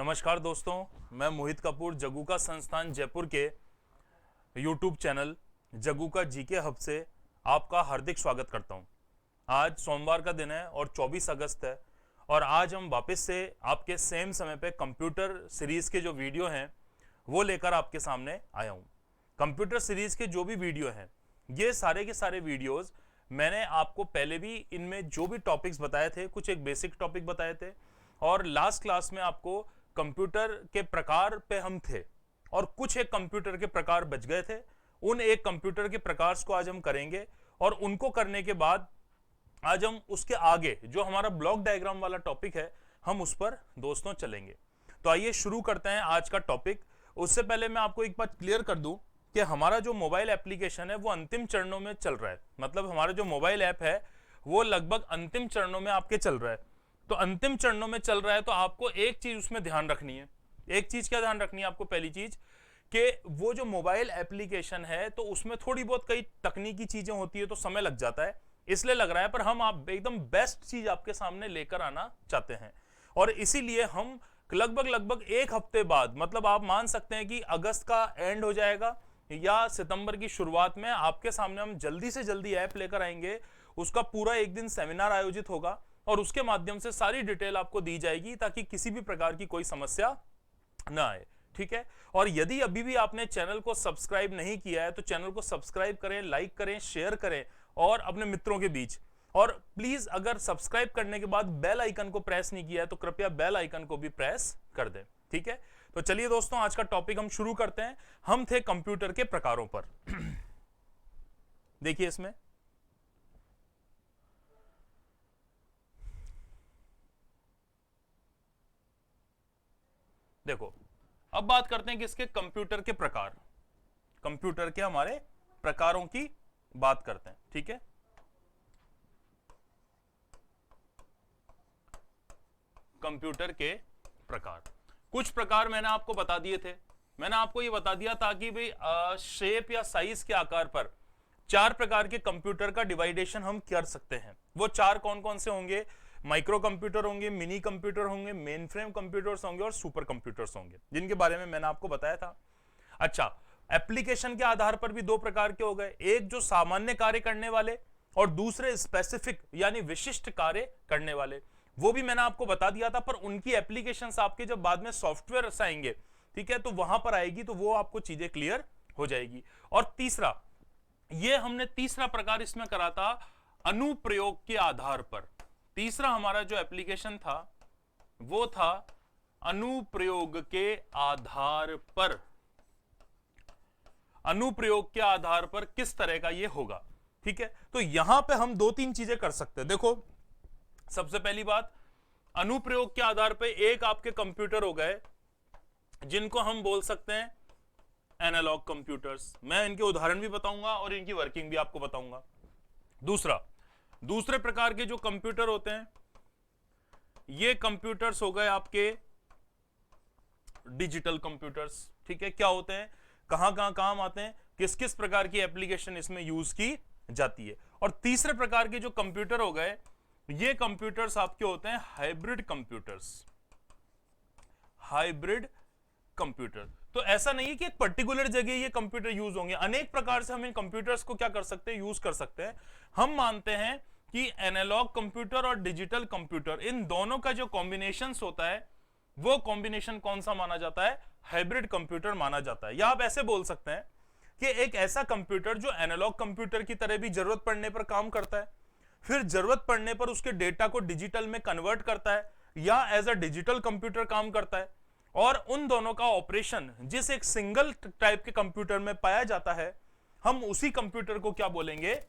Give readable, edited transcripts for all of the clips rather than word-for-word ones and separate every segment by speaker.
Speaker 1: नमस्कार दोस्तों, मैं मोहित कपूर जग्गू का संस्थान जयपुर के यूट्यूब चैनल जग्गू का जीके हब से आपका हार्दिक स्वागत करता हूं। आज सोमवार का दिन है और 24 अगस्त है और आज हम वापस से आपके सेम समय पे कंप्यूटर सीरीज के जो वीडियो हैं वो लेकर आपके सामने आया हूं। कंप्यूटर सीरीज के जो भी वीडियो हैं ये सारे के सारे वीडियोस मैंने आपको पहले भी इनमें जो भी टॉपिक्स बताए थे, कुछ एक बेसिक टॉपिक बताए थे और लास्ट क्लास में आपको कंप्यूटर के प्रकार पे हम थे और कुछ एक कंप्यूटर के प्रकार बच गए थे। उन एक कंप्यूटर के प्रकार को आज हम करेंगे और उनको करने के बाद आज हम उसके आगे जो हमारा ब्लॉक डायग्राम वाला टॉपिक है हम उस पर दोस्तों चलेंगे। तो आइए शुरू करते हैं आज का टॉपिक। उससे पहले मैं आपको एक बात क्लियर कर दूं कि हमारा जो मोबाइल एप्लीकेशन है वो अंतिम चरणों में चल रहा है। मतलब हमारा जो मोबाइल ऐप है वो लगभग अंतिम चरणों में आपके चल रहा है। तो अंतिम चरणों में चल रहा है तो आपको एक चीज उसमें ध्यान रखनी है। एक चीज क्या ध्यान रखनी है आपको? पहली चीज कि वो जो मोबाइल एप्लीकेशन है तो उसमें थोड़ी बहुत कई तकनीकी चीजें होती है तो समय लग जाता है, इसलिए लग रहा है, पर हम आप एकदम बेस्ट चीज आपके सामने लेकर आना चाहते हैं और इसीलिए हम लगभग एक हफ्ते बाद, मतलब आप मान सकते हैं कि अगस्त का एंड हो जाएगा या सितंबर की शुरुआत में आपके सामने हम जल्दी से जल्दी ऐप लेकर आएंगे। उसका पूरा एक दिन सेमिनार आयोजित होगा और उसके माध्यम से सारी डिटेल आपको दी जाएगी ताकि किसी भी प्रकार की कोई समस्या ना आए। ठीक है। और यदि अभी भी आपने चैनल को सब्सक्राइब नहीं किया है तो चैनल को सब्सक्राइब करें, लाइक करें, शेयर करें और अपने मित्रों के बीच। और प्लीज अगर सब्सक्राइब करने के बाद बेल आइकन को प्रेस नहीं किया है तो कृपया बेल आइकन को भी प्रेस कर दें। ठीक है। तो चलिए दोस्तों, आज का टॉपिक हम शुरू करते हैं। हम थे कंप्यूटर के प्रकारों पर। देखिए इसमें देखो, अब बात करते हैं कि इसके कंप्यूटर के प्रकार, कंप्यूटर के हमारे प्रकारों की बात करते हैं। ठीक है। कंप्यूटर के प्रकार, कुछ प्रकार मैंने आपको बता दिए थे। मैंने आपको ये बता दिया था कि भाई शेप या साइज के आकार पर 4 प्रकार के कंप्यूटर का डिवाइडेशन हम कर सकते हैं। वो 4 कौन कौन से होंगे? माइक्रो कंप्यूटर होंगे, मिनी कंप्यूटर होंगे, मेन फ्रेम कंप्यूटर्स होंगे और सुपर कंप्यूटर्स होंगे, जिनके बारे में मैंने आपको बताया था। अच्छा, एप्लीकेशन के आधार पर भी 2 प्रकार के हो गए, एक जो सामान्य कार्य करने वाले और दूसरे स्पेसिफिक यानी विशिष्ट कार्य करने वाले। वो भी मैंने आपको बता दिया था, पर उनकी एप्लीकेशंस आपके जब बाद में सॉफ्टवेयर आएंगे, ठीक है, तो वहां पर आएगी तो वो आपको चीजें क्लियर हो जाएगी। और तीसरा, ये हमने तीसरा प्रकार इसमें करा था अनुप्रयोग के आधार पर। तीसरा हमारा जो एप्लीकेशन था वो था अनुप्रयोग के आधार पर। अनुप्रयोग के आधार पर किस तरह का ये होगा। ठीक है। तो यहां पे हम 2-3 चीजें कर सकते हैं। देखो, सबसे पहली बात, अनुप्रयोग के आधार पर एक आपके कंप्यूटर हो गए जिनको हम बोल सकते हैं एनालॉग कंप्यूटर्स। मैं इनके उदाहरण भी बताऊंगा और इनकी वर्किंग भी आपको बताऊंगा। दूसरे प्रकार के जो कंप्यूटर होते हैं ये कंप्यूटर्स हो गए आपके डिजिटल कंप्यूटर्स। ठीक है। क्या होते हैं, कहां कहां काम आते हैं, किस किस प्रकार की एप्लीकेशन इसमें यूज की जाती है। और तीसरे प्रकार के जो कंप्यूटर हो गए ये कंप्यूटर्स आपके होते हैं हाइब्रिड कंप्यूटर्स। हाइब्रिड कंप्यूटर, तो ऐसा नहीं है कि एक पर्टिकुलर जगह ये कंप्यूटर यूज होंगे, अनेक प्रकार से हम इन कंप्यूटर्स को क्या कर सकते हैं, यूज कर सकते हैं। हम मानते हैं कि एनालॉग कंप्यूटर और डिजिटल कंप्यूटर, इन दोनों का जो कॉम्बिनेशन होता है वो कॉम्बिनेशन कौन सा माना जाता है? हाइब्रिड कंप्यूटर माना जाता है। या आप ऐसे बोल सकते हैं कि एक ऐसा कंप्यूटर जो एनालॉग कंप्यूटर की तरह भी जरूरत पड़ने पर काम करता है, फिर जरूरत पड़ने पर उसके डेटा को डिजिटल में कन्वर्ट करता है या एज अ डिजिटल कंप्यूटर काम करता है, और उन दोनों का ऑपरेशन जिस एक सिंगल टाइप के कंप्यूटर में पाया जाता है, हम उसी कंप्यूटर को क्या बोलेंगे?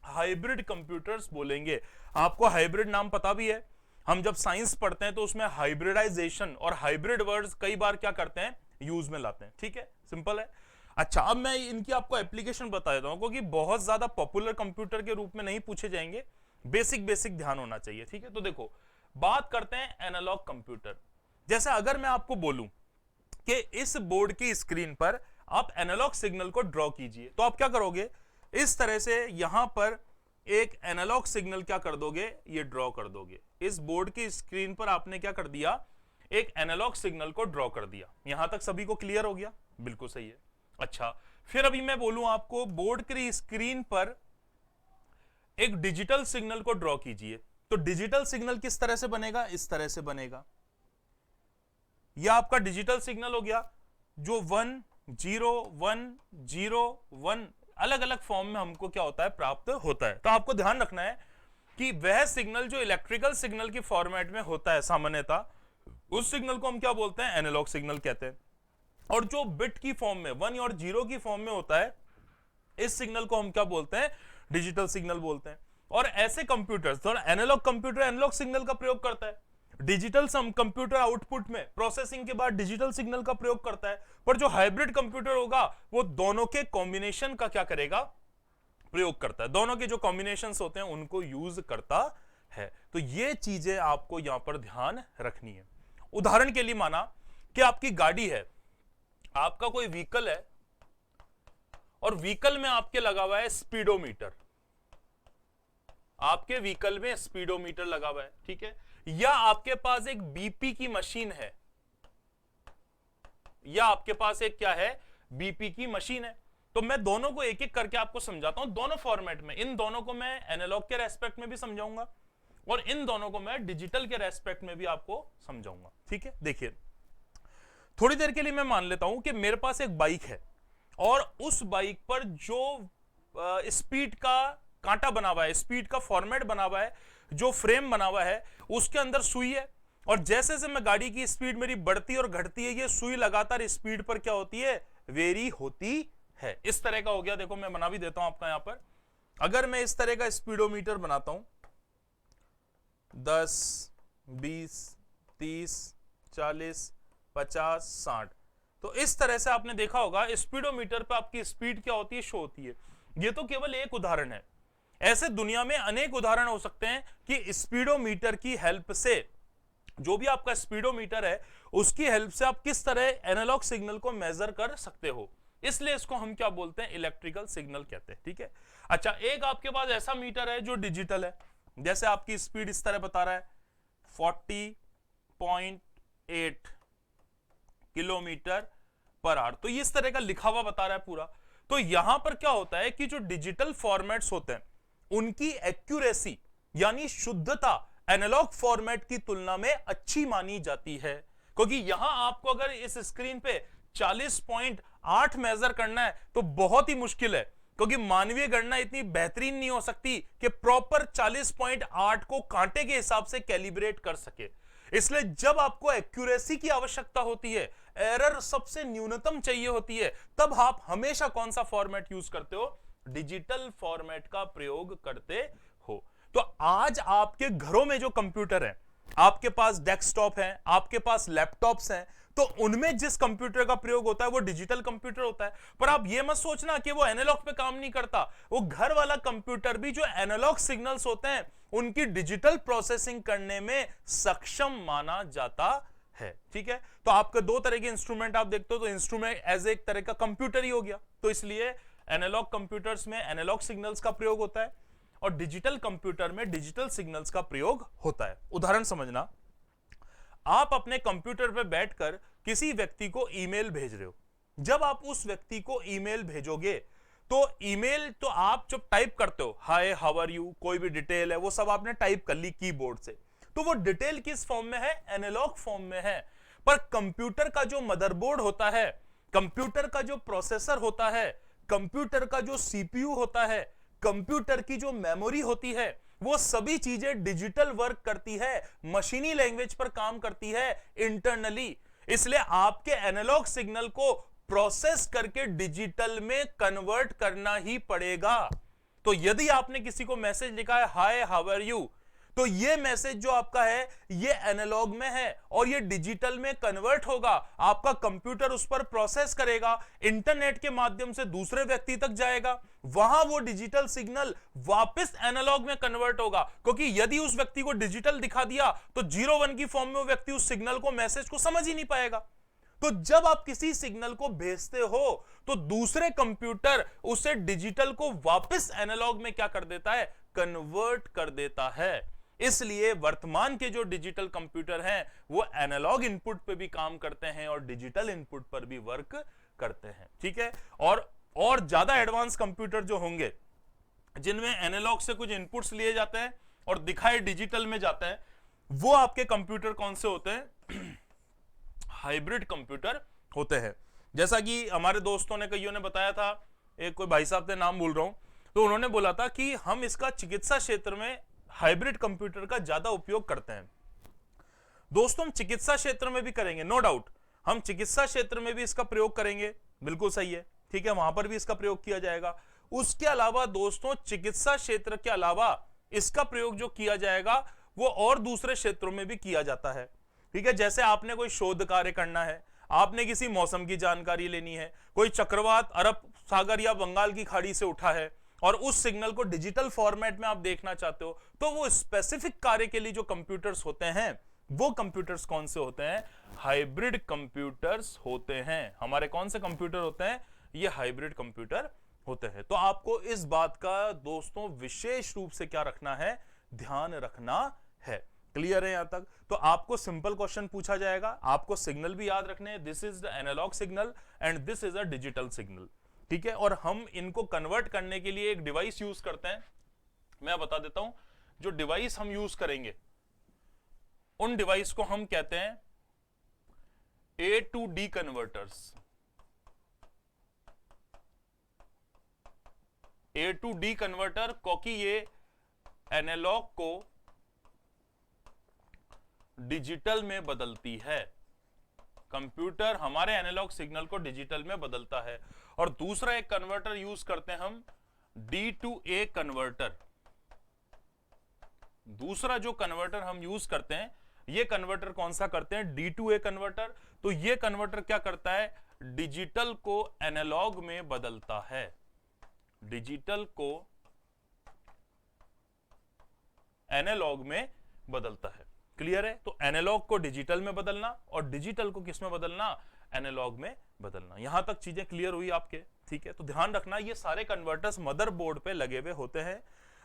Speaker 1: हाइब्रिड कंप्यूटर्स बोलेंगे। आपको हाइब्रिड नाम पता भी है, हम जब साइंस पढ़ते हैं तो उसमें हाइब्रिडाइजेशन और हाइब्रिड वर्ड्स कई बार क्या करते हैं, यूज में लाते हैं। ठीक है, सिंपल है। अच्छा, अब मैं इनकी आपको एप्लीकेशन बता देता हूं क्योंकि बहुत ज्यादा पॉपुलर कंप्यूटर के रूप में नहीं पूछे जाएंगे, बेसिक ध्यान होना चाहिए। ठीक है। तो देखो, बात करते हैं एनालॉग कंप्यूटर। जैसे अगर मैं आपको बोलूं कि इस बोर्ड की स्क्रीन पर आप एनालॉग सिग्नल को ड्रॉ कीजिए, तो आप क्या करोगे? इस तरह से यहां पर एक एनालॉग सिग्नल क्या कर दोगे, ये ड्रॉ कर दोगे। इस बोर्ड की स्क्रीन पर आपने क्या कर दिया, एक एनालॉग सिग्नल को ड्रॉ कर दिया। यहां तक सभी को क्लियर हो गया? बिल्कुल सही है। अच्छा, फिर अभी मैं बोलूं आपको बोर्ड की स्क्रीन पर एक डिजिटल सिग्नल को ड्रॉ कीजिए, तो डिजिटल सिग्नल किस तरह से बनेगा? इस तरह से बनेगा। यह आपका डिजिटल सिग्नल हो गया, जो 1 0 1 0 1 अलग अलग फॉर्म में हमको क्या होता है, प्राप्त होता है। तो आपको ध्यान रखना है कि वह सिग्नल जो इलेक्ट्रिकल सिग्नल की फॉर्मेट में होता है सामान्यतः, उस सिग्नल को हम क्या बोलते हैं? एनालॉग सिग्नल कहते हैं। और जो बिट की फॉर्म में 1 और 0 की फॉर्म में होता है, इस सिग्नल को हम क्या बोलते हैं? डिजिटल सिग्नल बोलते हैं। और ऐसे कंप्यूटर्स, तो एनालॉग कंप्यूटर एनालॉग सिग्नल का प्रयोग करता है, डिजिटल कंप्यूटर आउटपुट में प्रोसेसिंग के बाद डिजिटल सिग्नल का प्रयोग करता है। पर जो हाइब्रिड कंप्यूटर होगा वो दोनों के कॉम्बिनेशन का क्या करेगा? प्रयोग करता है। दोनों के जो कॉम्बिनेशंस होते हैं उनको यूज करता है। तो ये चीजें आपको यहां पर ध्यान रखनी है। उदाहरण के लिए माना कि आपकी गाड़ी है, आपका कोई व्हीकल है और व्हीकल में आपके लगा हुआ है स्पीडोमीटर, आपके व्हीकल में स्पीडोमीटर लगा हुआ है, ठीक है। या आपके पास एक बीपी की मशीन है, या आपके पास एक क्या है? बीपी की मशीन है। तो मैं दोनों को एक एक करके आपको समझाता हूं, दोनों फॉर्मेट में। इन दोनों को मैं एनालॉग के रेस्पेक्ट में भी समझाऊंगा और इन दोनों को मैं डिजिटल के रेस्पेक्ट में भी आपको समझाऊंगा, ठीक है। देखिए, थोड़ी देर के लिए मैं मान लेता हूं कि मेरे पास एक बाइक है और उस बाइक पर जो स्पीड का कांटा बना हुआ है, स्पीड का फॉर्मेट बना हुआ है, जो फ्रेम बना हुआ है, उसके अंदर सुई है। और जैसे जैसे मैं गाड़ी की स्पीड मेरी बढ़ती और घटती है, ये सुई लगातार स्पीड पर क्या होती है? वेरी होती है। इस तरह का हो गया। देखो मैं बना भी देता हूं आपका यहां पर। अगर मैं इस तरह का स्पीडोमीटर बनाता हूं, 10 20 30 40 50 60, तो इस तरह से आपने देखा होगा स्पीडोमीटर पर आपकी स्पीड क्या होती है? शो होती है। ये तो केवल एक उदाहरण है, ऐसे दुनिया में अनेक उदाहरण हो सकते हैं कि स्पीडोमीटर की हेल्प से, जो भी आपका स्पीडोमीटर है उसकी हेल्प से आप किस तरह एनालॉग सिग्नल को मेजर कर सकते हो। इसलिए इसको हम क्या बोलते हैं? इलेक्ट्रिकल सिग्नल कहते हैं, ठीक है। अच्छा, एक आपके पास ऐसा मीटर है जो डिजिटल है, जैसे आपकी स्पीड इस तरह बता रहा है 40.8 किलोमीटर पर आवर, तो ये इस तरह का लिखा हुआ बता रहा है पूरा। तो यहां पर क्या होता है कि जो डिजिटल फॉर्मेट्स होते हैं उनकी एक्यूरेसी यानी शुद्धता एनालॉग फॉर्मेट की तुलना में अच्छी मानी जाती है, क्योंकि यहां आपको अगर इस स्क्रीन पे 40.8 मेजर करना है तो बहुत ही मुश्किल है, क्योंकि मानवीय गणना इतनी बेहतरीन नहीं हो सकती कि प्रॉपर 40.8 को कांटे के हिसाब से कैलिब्रेट कर सके। इसलिए जब आपको एक्यूरेसी की आवश्यकता होती है, एरर सबसे न्यूनतम चाहिए होती है, तब आप हमेशा कौन सा फॉर्मेट यूज करते हो? डिजिटल फॉर्मेट का प्रयोग करते हो। तो आज आपके घरों में जो कंप्यूटर है, आपके पास डेस्कटॉप है, आपके पास लैपटॉप्स हैं, तो उनमें जिस कंप्यूटर का प्रयोग होता है वो डिजिटल कंप्यूटर होता है। पर आप ये मत सोचना कि वो एनालॉग पे काम नहीं करता। वो घर वाला कंप्यूटर भी जो एनालॉग सिग्नल्स होते हैं उनकी डिजिटल प्रोसेसिंग करने में सक्षम माना जाता है, ठीक है। तो आपके दो तरह के इंस्ट्रूमेंट आप देखते हो, तो इंस्ट्रूमेंट एज एक तरह का कंप्यूटर ही हो गया, तो इसलिए एनालॉग कंप्यूटर्स में एनालॉग सिग्नल्स का प्रयोग होता है और डिजिटल कंप्यूटर में डिजिटल सिग्नल्स का प्रयोग होता है। उदाहरण समझना, आप अपने कंप्यूटर पर बैठकर किसी व्यक्ति को ईमेल भेज रहे हो। जब आप उस व्यक्ति को ईमेल भेजोगे तो ईमेल तो आप जब टाइप करते हो, हाय हाउ आर यू, कोई भी डिटेल है वो सब आपने टाइप कर ली कीबोर्ड से, तो वो डिटेल किस फॉर्म में है? एनालॉग फॉर्म में है। पर कंप्यूटर का जो मदरबोर्ड होता है, कंप्यूटर का जो प्रोसेसर होता है, कंप्यूटर का जो सीपीयू होता है, कंप्यूटर की जो मेमोरी होती है, वो सभी चीजें डिजिटल वर्क करती है, मशीनी लैंग्वेज पर काम करती है इंटरनली। इसलिए आपके एनालॉग सिग्नल को प्रोसेस करके डिजिटल में कन्वर्ट करना ही पड़ेगा। तो यदि आपने किसी को मैसेज लिखा है हाय हाउ आर यू, तो ये मैसेज जो आपका है ये एनालॉग में है और ये डिजिटल में कन्वर्ट होगा। आपका कंप्यूटर उस पर प्रोसेस करेगा, इंटरनेट के माध्यम से दूसरे व्यक्ति तक जाएगा, वहां वो डिजिटल सिग्नल वापस एनालॉग में कन्वर्ट होगा। क्योंकि यदि उस व्यक्ति को डिजिटल दिखा दिया तो 0-1 की फॉर्म में वो व्यक्ति उस सिग्नल को, मैसेज को समझ ही नहीं पाएगा। तो जब आप किसी सिग्नल को भेजते हो तो दूसरे कंप्यूटर उसे डिजिटल को वापस एनालॉग में क्या कर देता है? कन्वर्ट कर देता है। इसलिए वर्तमान के जो डिजिटल कंप्यूटर हैं वो एनालॉग इनपुट पे भी काम करते हैं और डिजिटल इनपुट पर भी वर्क करते हैं, ठीक है। और ज्यादा एडवांस कंप्यूटर जो होंगे जिनमें एनालॉग से कुछ इनपुट्स लिए जाते हैं और दिखाए डिजिटल में जाते हैं, वो आपके कंप्यूटर कौन से होते हैं? हाइब्रिड कंप्यूटर होते हैं। जैसा कि हमारे दोस्तों ने कईयों ने बताया था, एक कोई भाई साहब थे, नाम भूल रहा हूं, तो उन्होंने बोला था कि हम इसका चिकित्सा क्षेत्र में हाइब्रिड कंप्यूटर का ज्यादा उपयोग करते हैं। दोस्तों हम चिकित्सा क्षेत्र में भी करेंगे, नो डाउट, हम चिकित्सा क्षेत्र में भी इसका प्रयोग करेंगे, बिल्कुल सही है, ठीक है, वहां पर भी इसका प्रयोग किया जाएगा। उसके अलावा दोस्तों चिकित्सा क्षेत्र के अलावा इसका प्रयोग जो किया जाएगा वो और दूसरे क्षेत्रों में भी किया जाता है, ठीक है। जैसे आपने कोई शोध कार्य करना है, आपने किसी मौसम की जानकारी लेनी है, कोई चक्रवात अरब सागर या बंगाल की खाड़ी से उठा है और उस सिग्नल को डिजिटल फॉर्मेट में आप देखना चाहते हो, तो वो स्पेसिफिक कार्य के लिए जो कंप्यूटर्स होते हैं वो कंप्यूटर्स कौन से होते हैं? हाइब्रिड कंप्यूटर्स होते हैं। हमारे कौन से कंप्यूटर होते हैं? ये हाइब्रिड कंप्यूटर होते हैं। तो आपको इस बात का दोस्तों विशेष रूप से क्या रखना है? ध्यान रखना है। क्लियर है यहां तक? तो आपको सिंपल क्वेश्चन पूछा जाएगा, आपको सिग्नल भी याद रखने हैं, this is the analog signal and this is a digital signal, ठीक है। और हम इनको कन्वर्ट करने के लिए एक डिवाइस यूज करते हैं, मैं बता देता हूं। जो डिवाइस हम यूज करेंगे उन डिवाइस को हम कहते हैं A to D converters. A to D converter, क्योंकि ये एनालॉग को डिजिटल में बदलती है। कंप्यूटर हमारे एनालॉग सिग्नल को डिजिटल में बदलता है। और दूसरा एक कन्वर्टर यूज करते हैं हम, डी टू ए कन्वर्टर। दूसरा जो कन्वर्टर हम यूज करते हैं, ये कन्वर्टर कौन सा करते हैं? D to A converter. तो ये कन्वर्टर क्या करता है? डिजिटल को एनालॉग में बदलता है। डिजिटल को एनालॉग में बदलता है। क्लियर है? तो एनालॉग को डिजिटल में बदलना और डिजिटल को किस में बदलना? एनालॉग में बदलना। यहां तक चीजें क्लियर हुई आपके? ठीक है, तो ध्यान रखना ये सारे कन्वर्टर्स मदरबोर्ड पे लगे हुए होते हैं।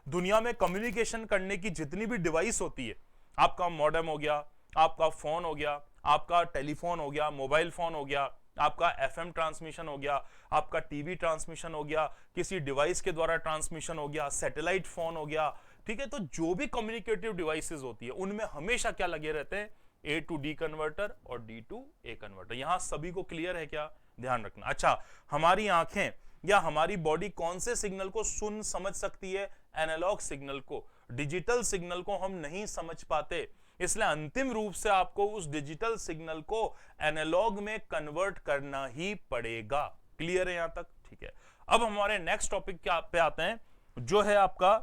Speaker 1: दुनिया में कम्युनिकेशन करने की जितनी भी डिवाइस होती है, आपका मॉडेम हो गया, आपका फोन हो गया, आपका टेलीफोन हो गया, मोबाइल फोन हो गया, आपका एफएम ट्रांसमिशन हो गया, आपका टीवी ट्रांसमिशन हो गया, किसी डिवाइस के द्वारा ट्रांसमिशन हो गया, सैटेलाइट फोन हो गया, ठीक है। तो जो भी कम्युनिकेटिव डिवाइसेस होती है उनमें हमेशा क्या लगे रहते हैं? ए टू डी कन्वर्टर और डी टू ए कन्वर्टर। यहां सभी को क्लियर है क्या? ध्यान रखना। अच्छा, हमारी आंखें या हमारी बॉडी कौन से सिग्नल को सुन समझ सकती है? एनालॉग सिग्नल को। डिजिटल सिग्नल को हम नहीं समझ पाते, इसलिए अंतिम रूप से आपको उस डिजिटल सिग्नल को एनालॉग में कन्वर्ट करना ही पड़ेगा। क्लियर है यहां तक? ठीक है। अब हमारे नेक्स्ट टॉपिक क्या पे आते हैं, जो है आपका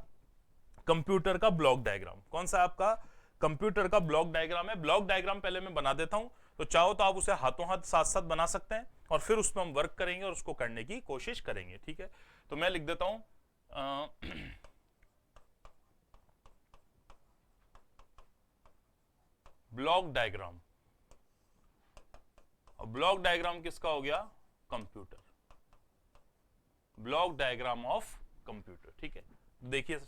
Speaker 1: कंप्यूटर का ब्लॉक डायग्राम। कौन सा आपका कंप्यूटर का ब्लॉक डायग्राम है? ब्लॉक डायग्राम पहले मैं बना देता हूं, तो चाहो तो आप उसे हाथों हाथ साथ साथ बना सकते हैं और फिर उस पर हम वर्क करेंगे और उसको करने की कोशिश करेंगे। ठीक है, तो मैं लिख देता हूं ब्लॉक डायग्राम। और ब्लॉक डायग्राम किसका हो गया? Computer. Block diagram of computer. ठीक है, देखिए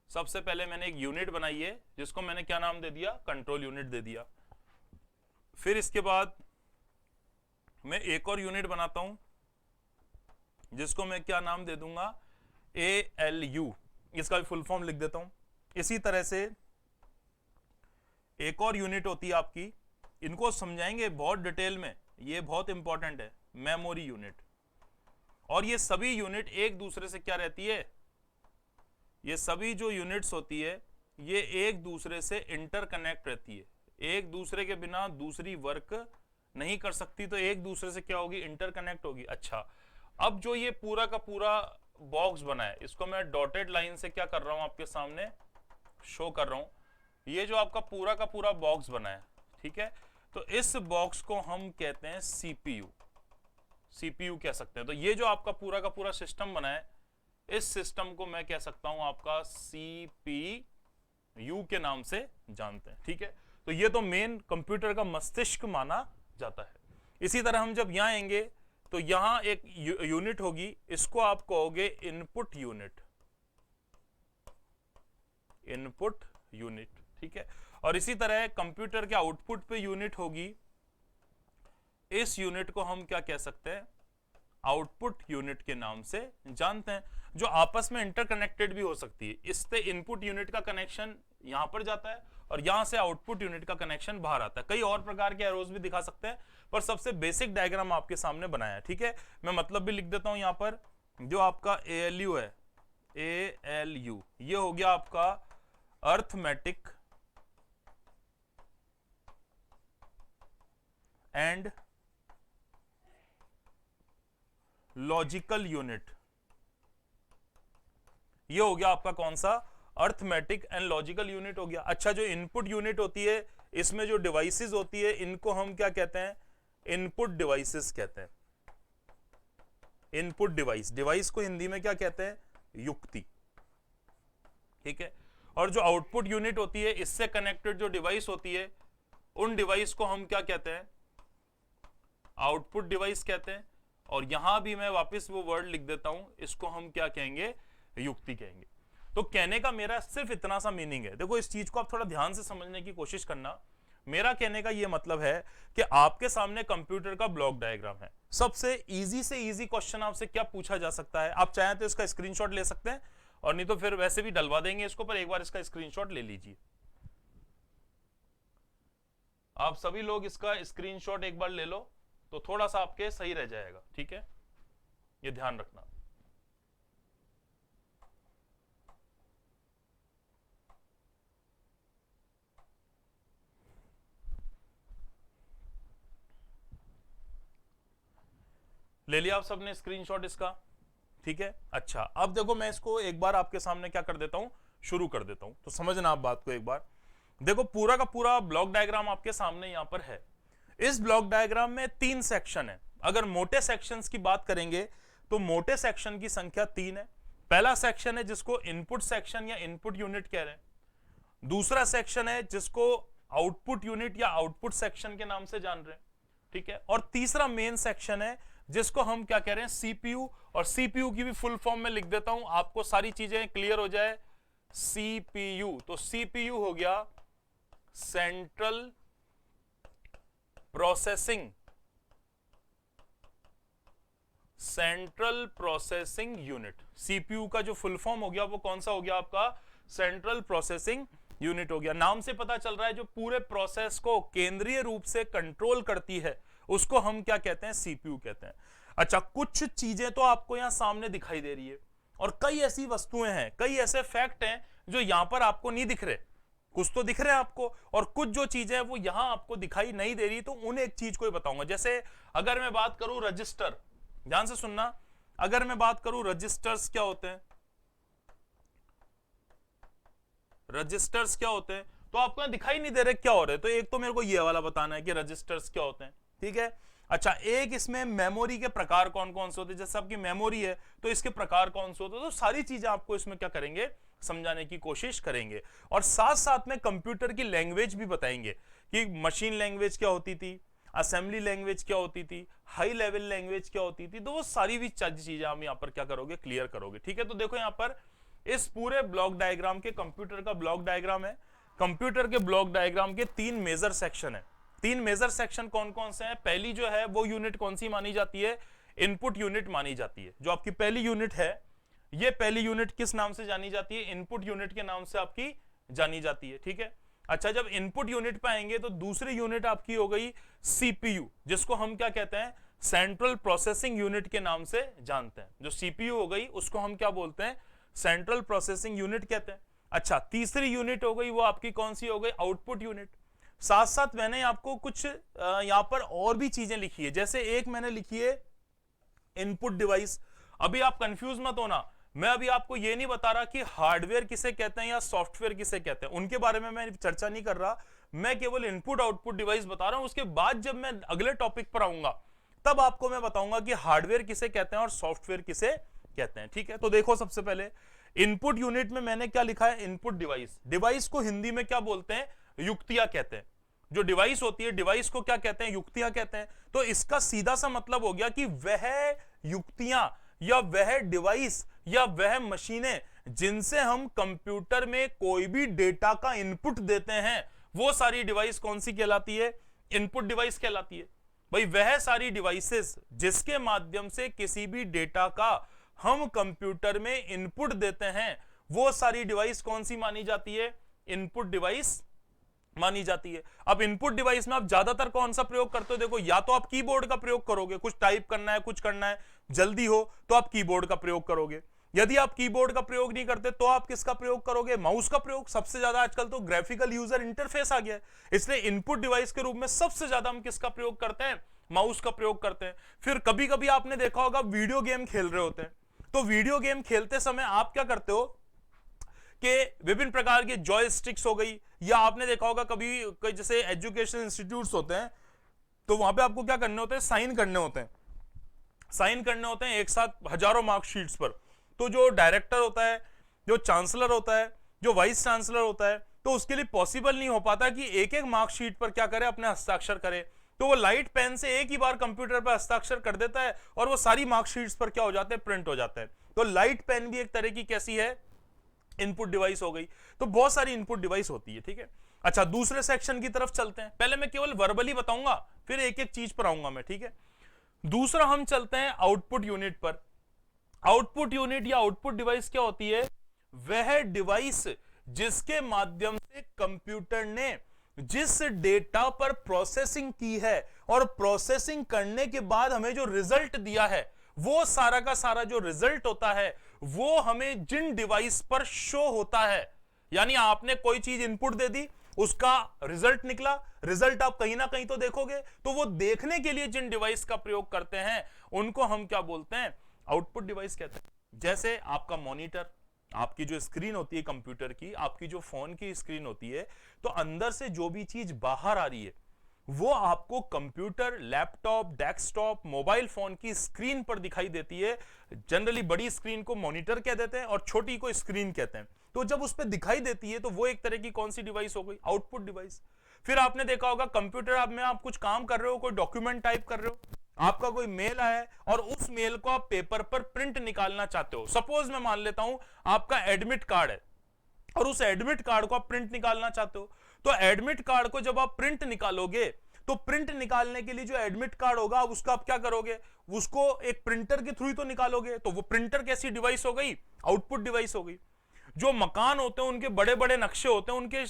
Speaker 1: सबसे पहले मैंने एक यूनिट बनाई है जिसको मैंने क्या नाम दे दिया? कंट्रोल यूनिट दे दिया। फिर इसके बाद मैं एक और यूनिट बनाता हूं जिसको मैं क्या नाम दे दूंगा? ALU। इसका भी फुल फॉर्म लिख देता हूं। इसी तरह से एक और यूनिट होती है आपकी, इनको समझाएंगे बहुत डिटेल में, ये बहुत इंपॉर्टेंट है, मेमोरी यूनिट। और ये सभी यूनिट एक दूसरे से क्या रहती है? ये सभी जो यूनिट्स होती है ये एक दूसरे से इंटरकनेक्ट रहती है, एक दूसरे के बिना दूसरी वर्क नहीं कर सकती, तो एक दूसरे से क्या होगी? इंटरकनेक्ट होगी। अच्छा, अब जो ये पूरा का पूरा बॉक्स बना है, इसको मैं डॉटेड लाइन से क्या कर रहा हूं? आपके सामने शो कर रहा हूं। ये जो आपका पूरा का पूरा बॉक्स बना है, ठीक है, तो इस बॉक्स को हम कहते हैं CPU। CPU कह सकते हैं। तो ये जो आपका पूरा का पूरा सिस्टम बना है, इस सिस्टम को मैं कह सकता हूं आपका CPU के नाम से जानते हैं। ठीक है, तो ये तो मेन कंप्यूटर का मस्तिष्क माना जाता है। इसी तरह हम जब यहां आएंगे तो यहां एक यूनिट होगी, इसको आप कहोगे इनपुट यूनिट, इनपुट यूनिट, ठीक है। और इसी तरह कंप्यूटर के आउटपुट पे यूनिट होगी, इस यूनिट को हम क्या कह सकते हैं, आउटपुट यूनिट के नाम से जानते हैं, जो आपस में इंटरकनेक्टेड भी हो सकती है। इससे इनपुट यूनिट का कनेक्शन यहां पर जाता है और यहां से आउटपुट यूनिट का कनेक्शन बाहर आता है। कई और प्रकार के एरोज भी दिखा सकते हैं, पर सबसे बेसिक डायग्राम आपके सामने बनाया है, ठीक है। मैं मतलब भी लिख देता हूं यहां पर, जो आपका ALU है, ALU ये हो गया आपका अर्थमेटिक एंड लॉजिकल यूनिट, ये हो गया आपका कौन सा, अर्थमेटिक एंड लॉजिकल यूनिट हो गया। अच्छा, जो इनपुट यूनिट होती है, इसमें जो डिवाइसेस होती है, इनको हम क्या कहते हैं, इनपुट डिवाइसेस कहते हैं। इनपुट डिवाइस, डिवाइस को हिंदी में क्या कहते हैं, युक्ति, ठीक है। और जो आउटपुट यूनिट होती है, इससे कनेक्टेड जो डिवाइस होती है, उन डिवाइस को हम क्या कहते हैं, आउटपुट डिवाइस कहते हैं। और यहां भी मैं वापस वो वर्ड लिख देता हूं, इसको हम क्या कहेंगे, युक्ति कहेंगे। तो कहने का मेरा सिर्फ इतना सा मीनिंग है, देखो इस चीज को आप थोड़ा ध्यान से समझने की कोशिश करना। मेरा कहने का ये मतलब है कि आपके सामने कंप्यूटर का ब्लॉक डायग्राम है। सबसे इजी से इजी क्वेश्चन आपसे क्या पूछा जा सकता है, आप चाहें तो इसका स्क्रीनशॉट ले सकते हैं, और नहीं तो फिर वैसे भी डलवा देंगे इसको, पर एक बार इसका स्क्रीनशॉट ले लीजिए। आप सभी लोग इसका स्क्रीनशॉट एक बार ले लो तो थोड़ा सा आपके सही रह जाएगा, ठीक है, ये ध्यान रखना। ले लिया आप सबने स्क्रीनशॉट इसका, ठीक है। अच्छा, अब देखो मैं इसको एक बार आपके सामने क्या कर देता हूं, शुरू कर देता हूं, तो समझना आप बात को एक बार। देखो पूरा का पूरा ब्लॉक डायग्राम आपके सामने यहां पर है। इस ब्लॉक डायग्राम में 3 सेक्शन है। अगर मोटे सेक्शंस की बात करेंगे तो मोटे सेक्शन की संख्या 3 है। पहला सेक्शन है जिसको इनपुट सेक्शन या इनपुट यूनिट कह रहे हैं। दूसरा सेक्शन है जिसको आउटपुट यूनिट या आउटपुट सेक्शन के नाम से जान रहे हैं, ठीक है। और तीसरा मेन सेक्शन है जिसको हम क्या कह रहे हैं, सीपीयू। और सीपीयू की भी फुल फॉर्म में लिख देता हूं, आपको सारी चीजें क्लियर हो जाए। सीपीयू, तो सीपीयू हो गया सेंट्रल प्रोसेसिंग यूनिट। सीपीयू का जो फुल फॉर्म हो गया वो कौन सा हो गया आपका, सेंट्रल प्रोसेसिंग यूनिट हो गया। नाम से पता चल रहा है जो पूरे प्रोसेस को केंद्रीय रूप से कंट्रोल करती है, उसको हम क्या कहते हैं, सीपीयू कहते हैं। अच्छा, कुछ चीजें तो आपको यहां सामने दिखाई दे रही है, और कई ऐसी वस्तुएं हैं, कई ऐसे फैक्ट हैं जो यहां पर आपको नहीं दिख रहे। कुछ तो दिख रहे हैं आपको, और कुछ जो चीजें वो यहां आपको दिखाई नहीं दे रही, तो उन एक चीज को ही बताऊंगा। जैसे अगर मैं बात करूं रजिस्टर, ध्यान से सुनना, अगर मैं बात करूं रजिस्टर्स क्या होते हैं, रजिस्टर्स क्या होते हैं, तो आपको यहां दिखाई नहीं दे रहे क्या हो रहे। तो एक तो मेरे को ये वाला बताना है कि रजिस्टर्स क्या होते हैं, ठीक है। अच्छा, एक इसमें मेमोरी के प्रकार कौन कौन से होते हैं, जैसे आपकी मेमोरी है तो इसके प्रकार कौन से होते हैं, तो सारी चीजें आपको इसमें क्या करेंगे, समझाने की कोशिश करेंगे। और साथ साथ में कंप्यूटर की लैंग्वेज भी बताएंगे कि मशीन लैंग्वेज क्या होती थी, असेंबली लैंग्वेज क्या होती थी, हाई लेवल लैंग्वेज क्या होती थी, तो वो सारी भी चीजें हम यहाँ पर क्या करोगे, क्लियर करोगे, ठीक है। तो देखो यहाँ पर इस पूरे ब्लॉक डायग्राम के, कंप्यूटर का ब्लॉक डायग्राम है, कंप्यूटर के ब्लॉक डायग्राम के 3 मेजर सेक्शन है। 3 मेजर सेक्शन कौन कौन से हैं, पहली जो है वो यूनिट कौन सी मानी जाती है, इनपुट यूनिट मानी जाती है। जो आपकी पहली यूनिट है, ये पहली यूनिट किस नाम से जानी जाती है, इनपुट यूनिट के नाम से आपकी जानी जाती है, ठीक है। अच्छा, जब इनपुट यूनिट पे आएंगे तो दूसरी यूनिट आपकी हो गई सीपीयू, जिसको हम क्या कहते हैं, सेंट्रल प्रोसेसिंग यूनिट के नाम से जानते हैं। जो सीपीयू हो गई उसको हम क्या बोलते हैं, सेंट्रल प्रोसेसिंग यूनिट कहते हैं। अच्छा, तीसरी यूनिट हो गई वो आपकी कौन सी हो गई, आउटपुट यूनिट। साथ साथ मैंने आपको कुछ यहां पर और भी चीजें लिखी है, जैसे एक मैंने लिखी है इनपुट डिवाइस। अभी आप कंफ्यूज मत होना, मैं अभी आपको ये नहीं बता रहा कि हार्डवेयर किसे कहते हैं या सॉफ्टवेयर किसे कहते हैं, उनके बारे में मैं चर्चा नहीं कर रहा, मैं केवल इनपुट आउटपुट डिवाइस बता रहा हूं। उसके बाद जब मैं अगले टॉपिक पर आऊंगा तब आपको मैं बताऊंगा कि हार्डवेयर किसे कहते हैं और सॉफ्टवेयर किसे कहते हैं, ठीक है। तो देखो सबसे पहले इनपुट यूनिट में मैंने क्या लिखा है, इनपुट डिवाइस। डिवाइस को हिंदी में क्या बोलते हैं, युक्तियां कहते हैं। जो डिवाइस होती है, डिवाइस को क्या कहते हैं? युक्तियां कहते हैं। तो इसका सीधा सा मतलब हो गया कि वह युक्तियां या वह डिवाइस या वह मशीनें जिनसे हम कंप्यूटर में कोई भी डेटा का इनपुट देते हैं, वो सारी डिवाइस कौन सी कहलाती है? इनपुट डिवाइस कहलाती है। भाई वह सारी डिवाइसेस जिसके माध्यम से किसी भी डेटा का हम कंप्यूटर में इनपुट देते हैं, वो सारी डिवाइस कौन सी मानी जाती है? इनपुट डिवाइस मानी जाती है। अब इनपुट डिवाइस में आप ज्यादातर कौन सा प्रयोग करते हो? देखो, या तो आप कीबोर्ड का प्रयोग करोगे, कुछ टाइप करना है, कुछ करना है, जल्दी हो तो आप कीबोर्ड का प्रयोग करोगे। यदि आप कीबोर्ड का प्रयोग नहीं करते तो आप किसका प्रयोग करोगे? माउस का प्रयोग। सबसे ज्यादा आजकल तो ग्राफिकल यूजर इंटरफेस आ गया है, इसलिए इनपुट डिवाइस के रूप में सबसे ज्यादा हम किसका प्रयोग करते हैं? माउस का प्रयोग करते हैं। फिर कभी कभी आपने देखा होगा वीडियो गेम खेल रहे होते हैं, तो वीडियो गेम खेलते समय आप क्या करते हो कि विभिन्न प्रकार के जॉयस्टिक्स हो गई, या आपने देखा होगा कभी जैसे एजुकेशन इंस्टीट्यूट्स होते हैं तो वहां पे आपको क्या करने होते हैं? साइन करने होते हैं। साइन करने होते हैं एक साथ हजारों मार्कशीट्स पर। तो जो डायरेक्टर होता है, जो चांसलर होता है, जो वाइस चांसलर होता है, तो उसके लिए पॉसिबल नहीं हो पाता कि एक एक मार्कशीट पर क्या करे? अपने हस्ताक्षर करे। तो वो लाइट पेन से एक ही बार कंप्यूटर पर हस्ताक्षर कर देता है और वो सारी मार्कशीट्स पर क्या हो जाते हैं? प्रिंट हो जाते हैं। तो लाइट पेन भी एक तरह की कैसी है? इनपुट डिवाइस हो गई। तो बहुत सारी इनपुट डिवाइस होती है, ठीक है। अच्छा, दूसरे सेक्शन की तरफ चलते हैं। पहले मैं केवल वर्बली बताऊंगा, फिर एक एक चीज पर आऊंगा मैं, ठीक है। दूसरा हम चलते हैं आउटपुट यूनिट पर। आउटपुट यूनिट या आउटपुट डिवाइस क्या होती है? वह डिवाइस जिसके माध्यम से कंप्यूटर ने जिस डेटा पर प्रोसेसिंग की है और प्रोसेसिंग करने के बाद हमें जो रिजल्ट दिया है, वो सारा का सारा जो रिजल्ट होता है वो हमें जिन डिवाइस पर शो होता है। यानी आपने कोई चीज इनपुट दे दी, उसका रिजल्ट निकला, रिजल्ट आप कहीं ना कहीं तो देखोगे, तो वो देखने के लिए जिन डिवाइस का प्रयोग करते हैं उनको हम क्या बोलते हैं? आउटपुट डिवाइस कहते हैं। जैसे आपका मॉनिटर, आपकी जो स्क्रीन होती है कंप्यूटर की, आपकी जो फोन की स्क्रीन होती है, तो अंदर से जो भी चीज बाहर आ रही है वो आपको computer, laptop, desktop, mobile phone की स्क्रीन पर दिखाई देती है। जनरली बड़ी स्क्रीन को मॉनिटर कह देते हैं और छोटी को स्क्रीन कहते हैं। तो जब उस पर दिखाई देती है तो वो एक तरह की कौन सी डिवाइस हो गई? Output device. फिर आपने देखा होगा कंप्यूटर में आप कुछ काम कर रहे हो, कोई डॉक्यूमेंट टाइप कर रहे हो, आपका कोई मेल आया है और उस मेल को आप पेपर पर प्रिंट निकालना चाहते हो। सपोज मैं मान लेता हूं आपका एडमिट कार्ड है और उस एडमिट कार्ड को आप प्रिंट निकालना चाहते हो। तो एडमिट कार्ड को जब आप प्रिंट निकालोगे तो प्रिंट निकालने के लिए जो एडमिट कार्ड होगा उसका आप क्या करोगे? उसको एक प्रिंटर के थ्रू ही तो निकालोगे। तो वो प्रिंटर कैसी डिवाइस हो गई? आउटपुट डिवाइस हो गई। जो मकान होते हैं उनके बड़े बड़े नक्शे होते हैं, उनके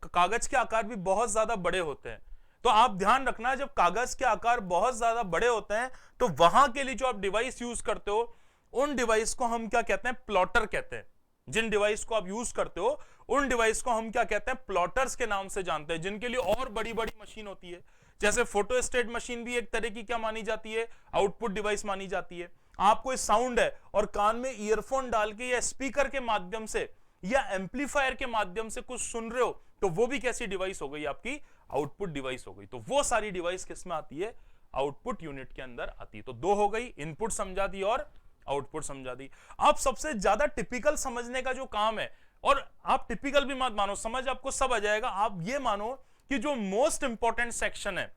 Speaker 1: कागज के आकार भी बहुत ज्यादा बड़े होते हैं। तो आप ध्यान रखना, जब कागज के आकार बहुत ज्यादा बड़े होते हैं तो वहां के लिए जो आप डिवाइस यूज करते हो उन डिवाइस को हम क्या कहते हैं? प्लॉटर कहते हैं। जिन डिवाइस को आप यूज करते हो उन डिवाइस को हम क्या कहते हैं? प्लॉटर्स के नाम से जानते हैं। जिनके लिए और बड़ी बड़ी मशीन होती है, जैसे फोटोस्टेट मशीन भी एक तरह की क्या मानी जाती है? आउटपुट डिवाइस मानी जाती है। आपको साउंड है और कान में ईयरफोन डाल के या स्पीकर के माध्यम से या एम्पलीफायर के माध्यम से कुछ सुन रहे हो, तो वो भी कैसी डिवाइस हो गई? आपकी आउटपुट डिवाइस हो गई। तो वो सारी डिवाइस किसमें आती है? आउटपुट यूनिट के अंदर आती है। तो दो हो गई, इनपुट समझा दी और आउटपुट समझा दी। अब सबसे ज्यादा टिपिकल समझने का जो काम है, और आप टिपिकल भी मत मानो, समझ आपको सब आ जाएगा, आप ये मानो कि जो मोस्ट इंपॉर्टेंट सेक्शन है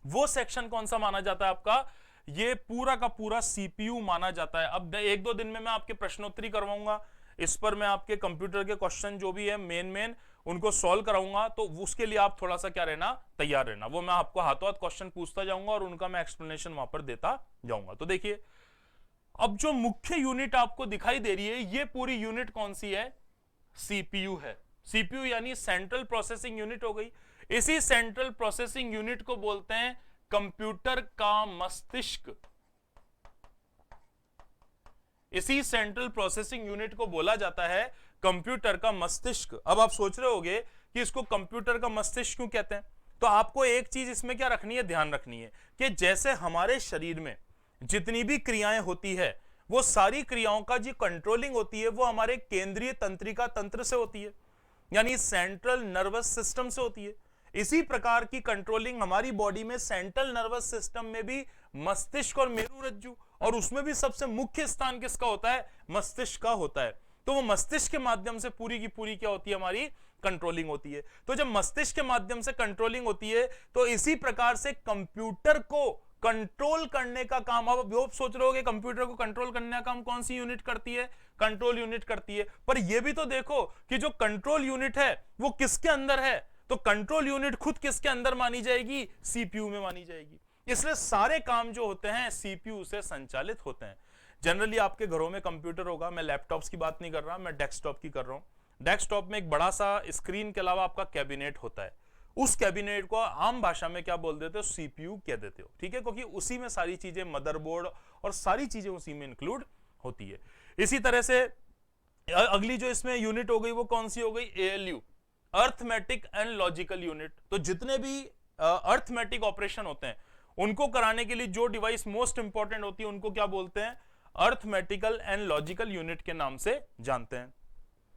Speaker 1: वो सेक्शन कौन सा माना जाता है? आपका ये पूरा का पूरा सीपीयू माना जाता है। अब एक दो दिन में मैं आपके प्रश्नोत्तरी करवाऊंगा, इस पर मैं आपके कंप्यूटर के क्वेश्चन जो भी है मेन उनको सॉल्व कराऊंगा। तो उसके लिए आप थोड़ा सा क्या रहना? तैयार रहना। वो मैं आपको हाथों हाथ क्वेश्चन पूछता जाऊंगा और उनका मैं एक्सप्लेनेशन वहां पर देता जाऊंगा। तो देखिए, अब जो मुख्य यूनिट आपको दिखाई दे रही है, ये पूरी यूनिट कौन सी है? सीपीयू है। सीपीयू यानी सेंट्रल प्रोसेसिंग यूनिट हो गई। इसी सेंट्रल प्रोसेसिंग यूनिट को बोलते हैं कंप्यूटर का मस्तिष्क। इसी सेंट्रल प्रोसेसिंग यूनिट को बोला जाता है कंप्यूटर का मस्तिष्क। अब आप सोच रहे होंगे कि इसको कंप्यूटर का मस्तिष्क क्यों कहते हैं? तो आपको एक चीज इसमें क्या रखनी है? ध्यान रखनी है कि जैसे हमारे शरीर में जितनी भी क्रियाएं होती है, वो सारी क्रियाओं का जो कंट्रोलिंग होती है वो हमारे केंद्रीय तंत्रिका तंत्र से होती है, यानी सेंट्रल नर्वस सिस्टम से होती है। इसी प्रकार की कंट्रोलिंग हमारी बॉडी में सेंट्रल नर्वस सिस्टम में भी मस्तिष्क और मेरुरज्जु, और उसमें भी सबसे मुख्य स्थान किसका होता है? मस्तिष्क का होता है। तो वो मस्तिष्क के माध्यम से पूरी की पूरी क्या होती है? हमारी कंट्रोलिंग होती है। तो जब मस्तिष्क के माध्यम से कंट्रोलिंग होती है तो इसी प्रकार से कंप्यूटर को कंट्रोल करने का काम, अब आप सोच रहे हो कंप्यूटर को कंट्रोल करने का काम कौन सी यूनिट करती है? कंट्रोल यूनिट करती है। पर यह भी तो देखो कि जो कंट्रोल यूनिट है वो किसके अंदर है? तो कंट्रोल यूनिट खुद किसके अंदर मानी जाएगी? सीपीयू में मानी जाएगी। इसलिए सारे काम जो होते हैं सीपीयू से संचालित होते हैं। जनरली आपके घरों में कंप्यूटर होगा, मैं लैपटॉप्स की बात नहीं कर रहा, मैं डेस्कटॉप की कर रहा हूं। डेस्कटॉप में एक बड़ा सा स्क्रीन के अलावा आपका कैबिनेट होता है। उस कैबिनेट को आम भाषा में क्या बोल देते हो? सीपीयू कह देते हो, ठीक है, क्योंकि उसी में सारी चीजें, मदरबोर्ड और सारी चीजें उसी में इंक्लूड होती है। इसी तरह से अगली जो इसमें यूनिट हो गई वो कौन सी हो गई? ALU, arithmetic and logical unit. तो जितने भी अर्थमेटिक ऑपरेशन होते हैं उनको कराने के लिए जो डिवाइस मोस्ट इंपॉर्टेंट होती है उनको क्या बोलते हैं? अर्थमेटिकल एंड लॉजिकल यूनिट के नाम से जानते हैं।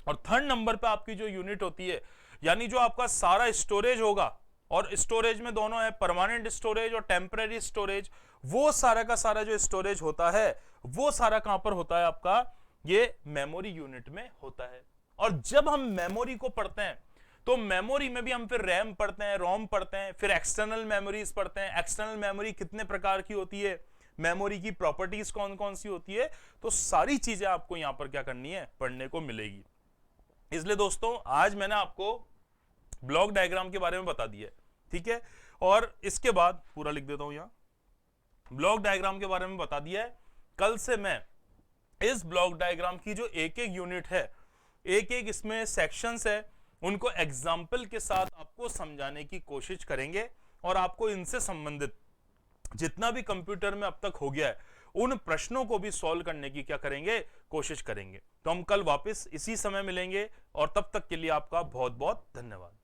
Speaker 1: और थर्ड नंबर पे आपकी जो यूनिट होती है, यानी जो आपका सारा स्टोरेज होगा, और स्टोरेज में दोनों है, परमानेंट स्टोरेज और टेम्परेरी स्टोरेज, वो सारा का सारा जो स्टोरेज होता है वो सारा कहां पर होता है? आपका ये मेमोरी यूनिट में होता है। और जब हम मेमोरी को पढ़ते हैं तो मेमोरी में भी हम फिर रैम पढ़ते हैं, रोम पढ़ते हैं, फिर एक्सटर्नल मेमोरीज पढ़ते हैं। एक्सटर्नल मेमोरी कितने प्रकार की होती है, मेमोरी की प्रॉपर्टीज कौन कौन सी होती है, तो सारी चीजें आपको यहां पर क्या करनी है? पढ़ने को मिलेगी। इसलिए दोस्तों आज मैंने आपको ब्लॉक डायग्राम के बारे में बता दिया है, ठीक है, और इसके बाद पूरा लिख देता हूं यहां, ब्लॉक डायग्राम के बारे में बता दिया है। कल से मैं इस ब्लॉक डायग्राम की जो एक एक यूनिट है, एक एक इसमें सेक्शंस है, उनको एग्जाम्पल के साथ आपको समझाने की कोशिश करेंगे और आपको इनसे संबंधित जितना भी कंप्यूटर में अब तक हो गया है उन प्रश्नों को भी सॉल्व करने की क्या करेंगे? कोशिश करेंगे। तो हम कल वापस इसी समय मिलेंगे और तब तक के लिए आपका बहुत बहुत धन्यवाद।